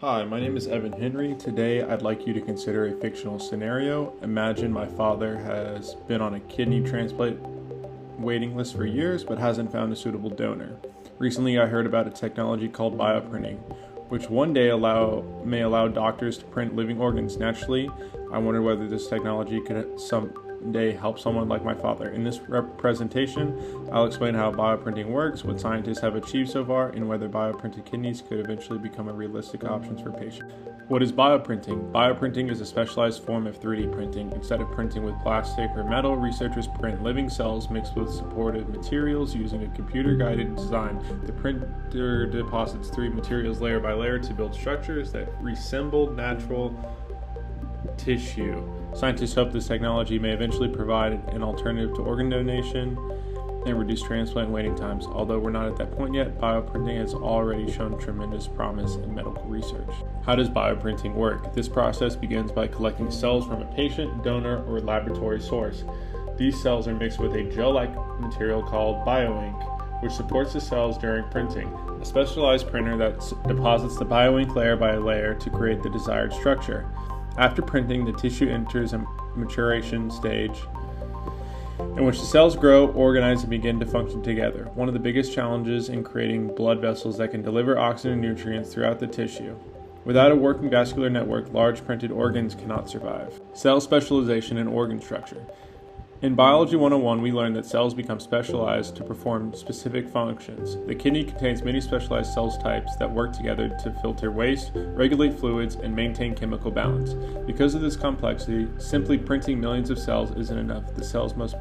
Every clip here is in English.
Hi, my name is Evan Henry. Today, I'd like you to consider a fictional scenario. Imagine my father has been on a kidney transplant waiting list for years but hasn't found a suitable donor. Recently, I heard about a technology called bioprinting, which one day may allow doctors to print living organs naturally. I wonder whether this technology could someday help someone like my father. In this presentation, I'll explain how bioprinting works, what scientists have achieved so far, and whether bioprinted kidneys could eventually become a realistic option for patients. What is bioprinting? Bioprinting is a specialized form of 3D printing. Instead of printing with plastic or metal, researchers print living cells mixed with supportive materials using a computer-guided design. The printer deposits 3 materials layer by layer to build structures that resemble natural tissue. Scientists hope this technology may eventually provide an alternative to organ donation and reduce transplant waiting times. Although we're not at that point yet, bioprinting has already shown tremendous promise in medical research. How does bioprinting work? This process begins by collecting cells from a patient, donor, or laboratory source. These cells are mixed with a gel-like material called bioink, which supports the cells during printing. A specialized printer that deposits the bioink layer by layer to create the desired structure. After printing, the tissue enters a maturation stage in which the cells grow, organize, and begin to function together. One of the biggest challenges in creating blood vessels that can deliver oxygen and nutrients throughout the tissue. Without a working vascular network, large printed organs cannot survive. Cell specialization and organ structure. In Biology 101, we learned that cells become specialized to perform specific functions. The kidney contains many specialized cell types that work together to filter waste, regulate fluids, and maintain chemical balance. Because of this complexity, simply printing millions of cells isn't enough. The cells must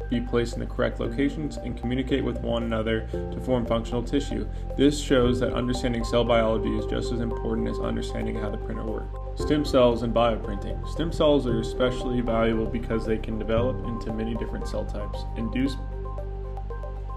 be placed in the correct locations and communicate with one another to form functional tissue. This shows that understanding cell biology is just as important as understanding how the printer works. Stem cells and bioprinting. Stem cells are especially valuable because they can develop into many different cell types. Induced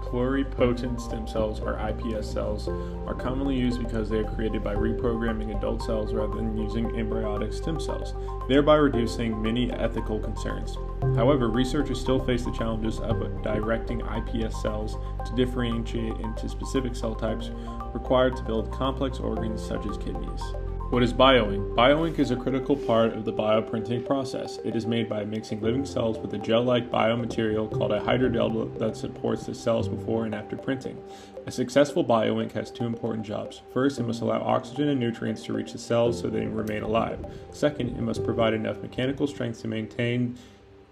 pluripotent stem cells, or iPS cells, are commonly used because they are created by reprogramming adult cells rather than using embryonic stem cells, thereby reducing many ethical concerns. However, researchers still face the challenges of directing iPS cells to differentiate into specific cell types required to build complex organs such as kidneys. What is bioink? Bioink is a critical part of the bioprinting process. It is made by mixing living cells with a gel-like biomaterial called a hydrogel that supports the cells before and after printing. A successful bioink has 2 important jobs. First, it must allow oxygen and nutrients to reach the cells so they remain alive. Second, it must provide enough mechanical strength to maintain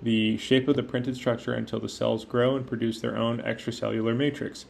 the shape of the printed structure until the cells grow and produce their own extracellular matrix.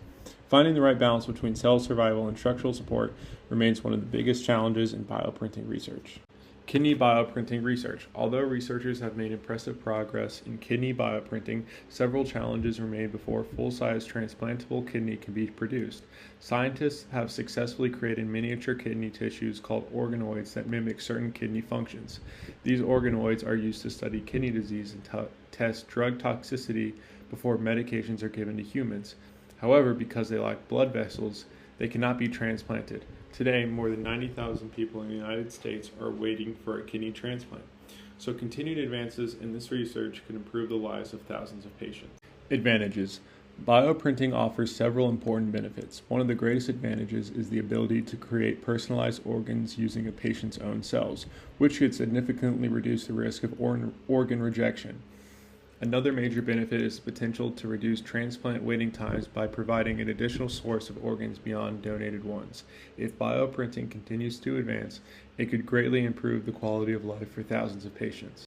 Finding the right balance between cell survival and structural support remains one of the biggest challenges in bioprinting research. Kidney bioprinting research. Although researchers have made impressive progress in kidney bioprinting, several challenges remain before full-size transplantable kidney can be produced. Scientists have successfully created miniature kidney tissues called organoids that mimic certain kidney functions. These organoids are used to study kidney disease and test drug toxicity before medications are given to humans. However, because they lack blood vessels, they cannot be transplanted. Today, more than 90,000 people in the United States are waiting for a kidney transplant. So continued advances in this research could improve the lives of thousands of patients. Advantages. Bioprinting offers several important benefits. One of the greatest advantages is the ability to create personalized organs using a patient's own cells, which could significantly reduce the risk of organ rejection. Another major benefit is the potential to reduce transplant waiting times by providing an additional source of organs beyond donated ones. If bioprinting continues to advance, it could greatly improve the quality of life for thousands of patients.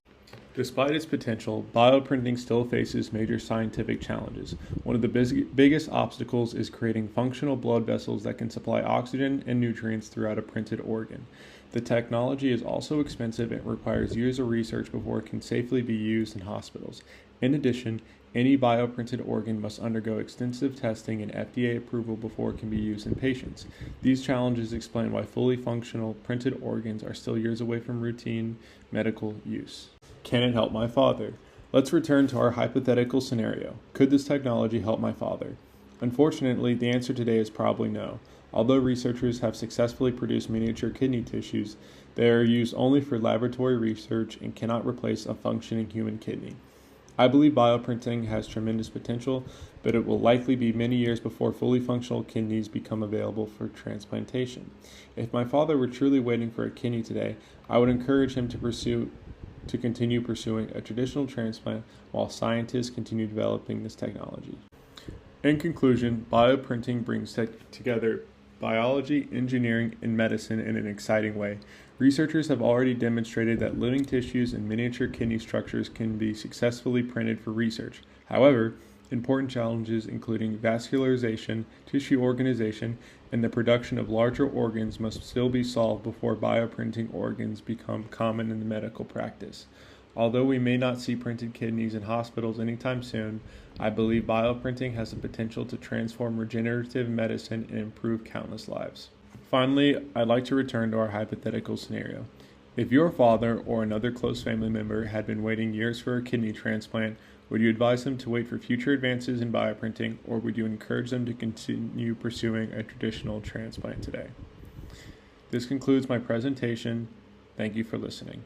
Despite its potential, bioprinting still faces major scientific challenges. One of the biggest obstacles is creating functional blood vessels that can supply oxygen and nutrients throughout a printed organ. The technology is also expensive and requires years of research before it can safely be used in hospitals. In addition, any bioprinted organ must undergo extensive testing and FDA approval before it can be used in patients. These challenges explain why fully functional printed organs are still years away from routine medical use. Can it help my father? Let's return to our hypothetical scenario. Could this technology help my father? Unfortunately, the answer today is probably no. Although researchers have successfully produced miniature kidney tissues, they are used only for laboratory research and cannot replace a functioning human kidney. I believe bioprinting has tremendous potential, but it will likely be many years before fully functional kidneys become available for transplantation. If my father were truly waiting for a kidney today, I would encourage him to continue pursuing a traditional transplant while scientists continue developing this technology. In conclusion, bioprinting brings together biology, engineering, and medicine in an exciting way. Researchers have already demonstrated that living tissues and miniature kidney structures can be successfully printed for research. However, important challenges including vascularization, tissue organization, and the production of larger organs must still be solved before bioprinting organs become common in the medical practice. Although we may not see printed kidneys in hospitals anytime soon, I believe bioprinting has the potential to transform regenerative medicine and improve countless lives. Finally, I'd like to return to our hypothetical scenario. If your father or another close family member had been waiting years for a kidney transplant, would you advise them to wait for future advances in bioprinting, or would you encourage them to continue pursuing a traditional transplant today? This concludes my presentation. Thank you for listening.